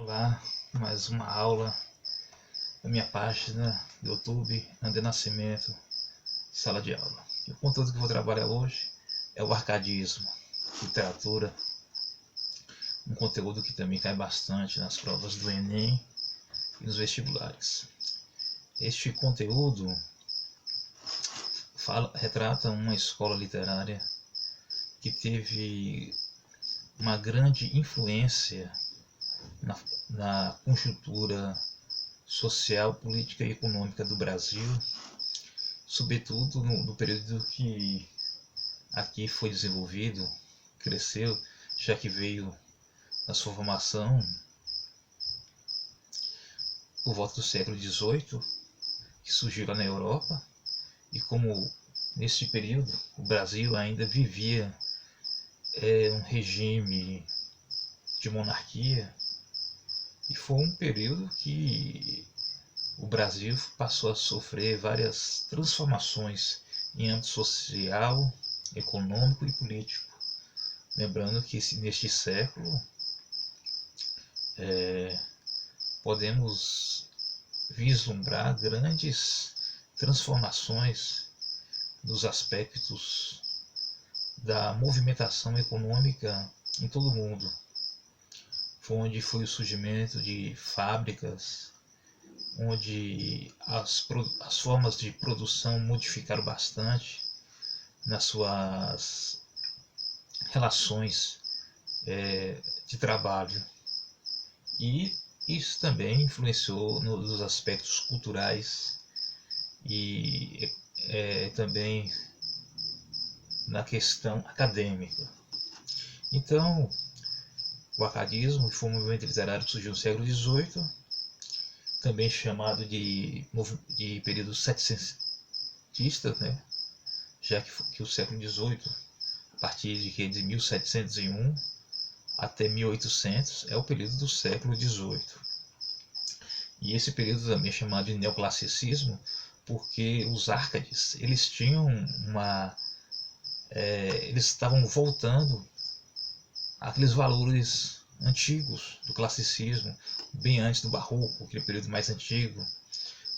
Olá, mais uma aula da minha página do YouTube, André Nascimento, sala de aula. E o conteúdo que eu vou trabalhar hoje é o arcadismo, literatura, um conteúdo que também cai bastante nas provas do Enem e nos vestibulares. Este conteúdo retrata uma escola literária que teve uma grande influência na conjuntura social, política e econômica do Brasil, sobretudo no período que aqui foi desenvolvido, cresceu, já que veio na sua formação por volta do século XVIII, que surgiu lá na Europa, e como nesse período o Brasil ainda vivia um regime de monarquia, e foi um período que o Brasil passou a sofrer várias transformações em âmbito social, econômico e político. Lembrando que neste século podemos vislumbrar grandes transformações nos aspectos da movimentação econômica em todo o mundo. Foi onde foi o surgimento de fábricas, onde as formas de produção modificaram bastante nas suas relações de trabalho. E isso também influenciou nos aspectos culturais e também na questão acadêmica. Então, o arcadismo foi um movimento literário que surgiu no século XVIII, também chamado de período setecentista, né? Já que o século XVIII, a partir de 1701 até 1800, é o período do século XVIII. E esse período também é chamado de neoclassicismo, porque os árcades, eles tinham eles estavam voltando àqueles valores antigos do classicismo, bem antes do barroco, aquele período mais antigo,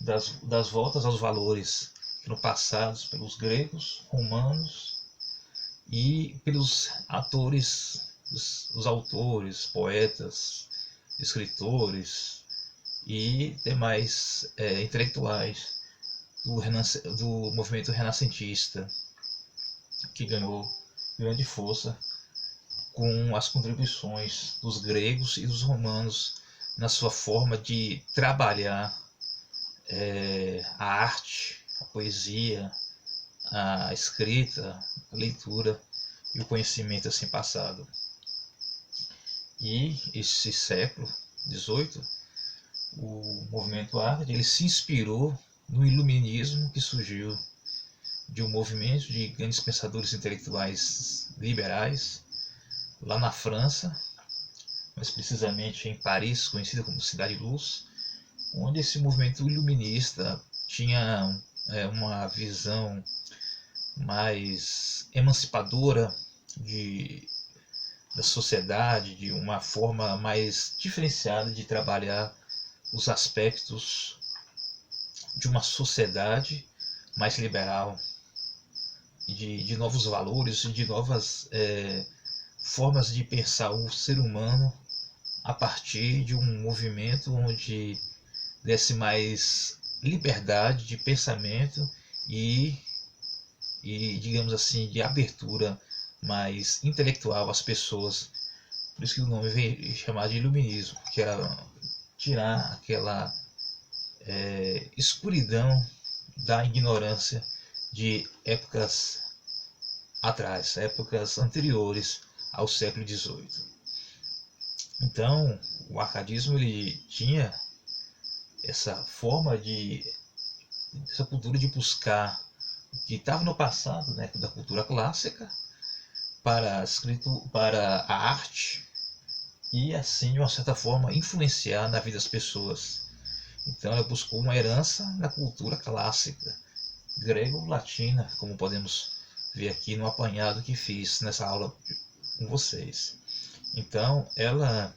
das voltas aos valores que eram passados pelos gregos, romanos e pelos os autores, poetas, escritores e demais intelectuais do movimento renascentista, que ganhou grande força com as contribuições dos gregos e dos romanos na sua forma de trabalhar a arte, a poesia, a escrita, a leitura e o conhecimento assim passado. E esse século XVIII, o movimento arte, ele se inspirou no iluminismo que surgiu de um movimento de grandes pensadores intelectuais liberais lá na França, mais precisamente em Paris, conhecida como Cidade Luz, onde esse movimento iluminista tinha uma visão mais emancipadora da sociedade, de uma forma mais diferenciada de trabalhar os aspectos de uma sociedade mais liberal, de novos valores, de novas formas de pensar o ser humano a partir de um movimento onde desse mais liberdade de pensamento e digamos assim, de abertura mais intelectual às pessoas. Por isso que o nome veio chamar de iluminismo, que era tirar aquela escuridão da ignorância de épocas atrás, épocas anteriores ao século XVIII. Então, o arcadismo ele tinha essa forma essa cultura de buscar o que estava no passado, né, da cultura clássica, para a arte, e assim, de uma certa forma, influenciar na vida das pessoas. Então, ela buscou uma herança na cultura clássica, grego-latina, como podemos ver aqui no apanhado que fiz nessa aula com vocês. Então, ela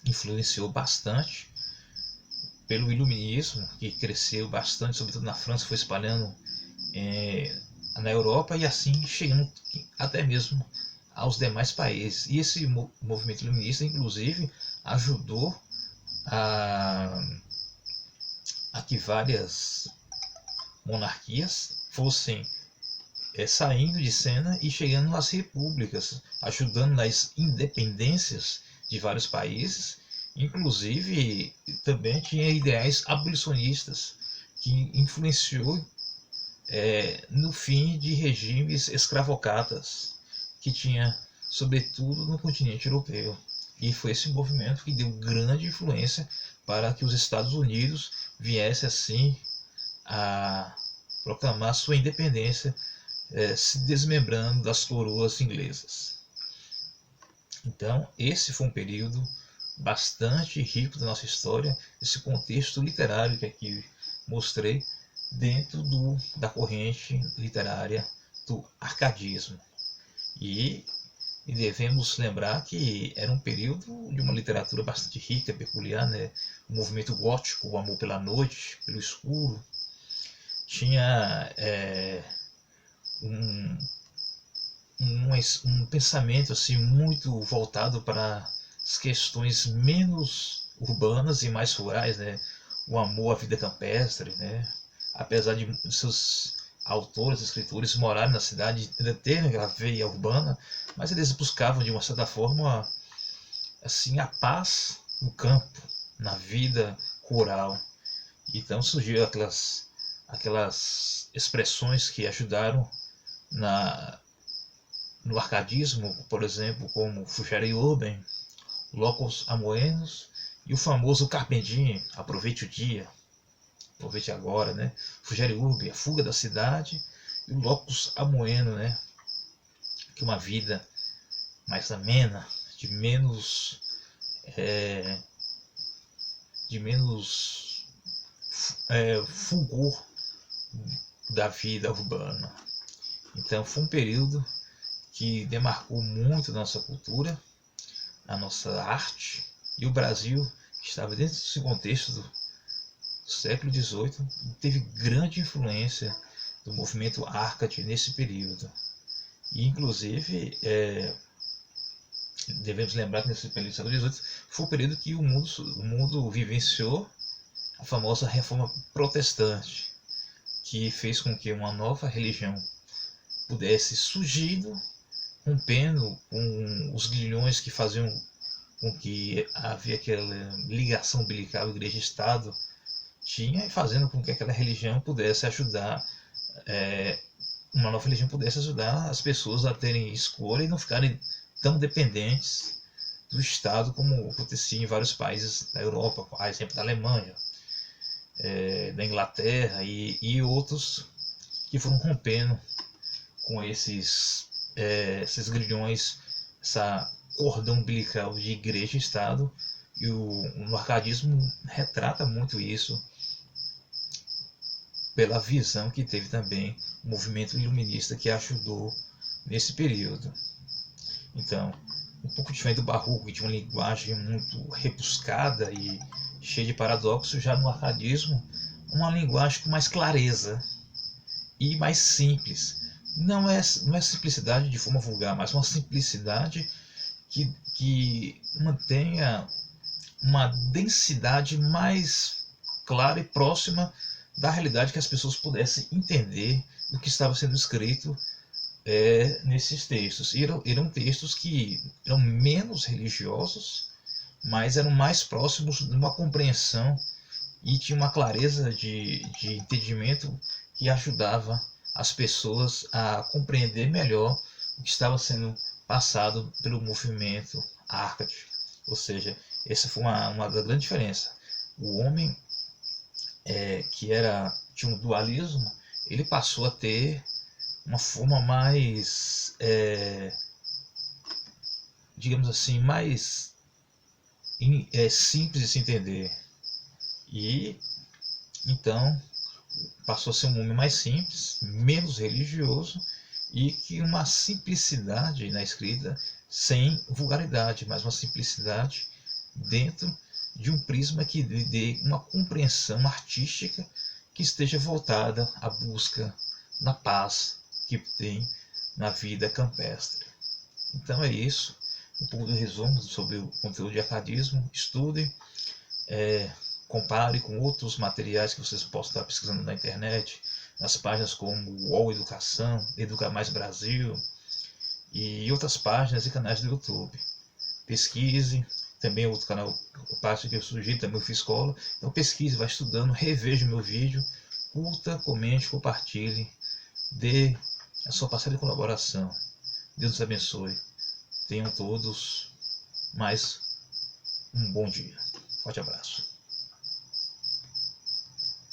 influenciou bastante pelo iluminismo, que cresceu bastante, sobretudo na França, foi espalhando na Europa e assim chegando até mesmo aos demais países. E esse movimento iluminista, inclusive, ajudou a, a que várias monarquias fossem saindo de cena e chegando às repúblicas, ajudando nas independências de vários países. Inclusive, também tinha ideais abolicionistas que influenciou no fim de regimes escravocratas que tinha, sobretudo, no continente europeu. E foi esse movimento que deu grande influência para que os Estados Unidos viessem assim a proclamar sua independência, se desmembrando das coroas inglesas. Então, esse foi um período bastante rico da nossa história, esse contexto literário que aqui mostrei, dentro da corrente literária do arcadismo. E devemos lembrar que era um período de uma literatura bastante rica, peculiar, né? O movimento gótico, o amor pela noite, pelo escuro, tinha um, um pensamento assim muito voltado para as questões menos urbanas e mais rurais, né? O amor à vida campestre, né? Apesar de seus autores, escritores morarem na cidade, ainda terem aquela veia urbana, mas eles buscavam de uma certa forma assim a paz no campo, na vida rural. Então surgiu aquelas expressões que ajudaram no arcadismo, por exemplo, como Fugere Urben, Locos Amoenos e o famoso Carpe Diem, aproveite o dia, aproveite agora, né? Fugere Urbe, a fuga da cidade, e o Locus Amoeno, né? Que é uma vida mais amena, de menos fulgor da vida urbana. Então foi um período que demarcou muito a nossa cultura, a nossa arte, e o Brasil, que estava dentro desse contexto do século XVIII, teve grande influência do movimento Arcade nesse período. E inclusive devemos lembrar que nesse período do século XVIII foi o período que o mundo vivenciou a famosa Reforma Protestante, que fez com que uma nova religião pudesse surgir, rompendo com os grilhões que faziam com que havia aquela ligação umbilical igreja-estado tinha, e fazendo com que aquela religião pudesse ajudar, uma nova religião pudesse ajudar as pessoas a terem escolha e não ficarem tão dependentes do Estado como acontecia em vários países da Europa, por exemplo da Alemanha, da Inglaterra e outros que foram rompendo com esses grilhões, essa cordão umbilical de igreja e Estado. E o arcadismo retrata muito isso pela visão que teve também o movimento iluminista que ajudou nesse período. Então, um pouco diferente do barroco, que tinha uma linguagem muito rebuscada e cheia de paradoxos, já no arcadismo, uma linguagem com mais clareza e mais simples. Não é simplicidade de forma vulgar, mas uma simplicidade que mantenha uma densidade mais clara e próxima da realidade, que as pessoas pudessem entender o que estava sendo escrito nesses textos. E eram textos que eram menos religiosos, mas eram mais próximos de uma compreensão e tinha uma clareza de entendimento que ajudava as pessoas a compreender melhor o que estava sendo passado pelo movimento Arcade. Ou seja, essa foi uma grande diferença. O homem que tinha um dualismo, ele passou a ter uma forma mais, digamos assim, mais simples de se entender. E então passou a ser um homem mais simples, menos religioso e que uma simplicidade na escrita, sem vulgaridade, mas uma simplicidade dentro de um prisma que lhe dê uma compreensão artística que esteja voltada à busca na paz que tem na vida campestre. Então é isso, um pouco do resumo sobre o conteúdo de arcadismo. Estudem, compare com outros materiais que vocês possam estar pesquisando na internet, nas páginas como UOL Educação, Educa Mais Brasil e outras páginas e canais do YouTube. Pesquise, também outro canal, parte que eu sugiro, também eu fiz escola. Então pesquise, vai estudando, reveja o meu vídeo, curta, comente, compartilhe, dê a sua parcela de colaboração. Deus nos abençoe. Tenham todos mais um bom dia. Forte abraço.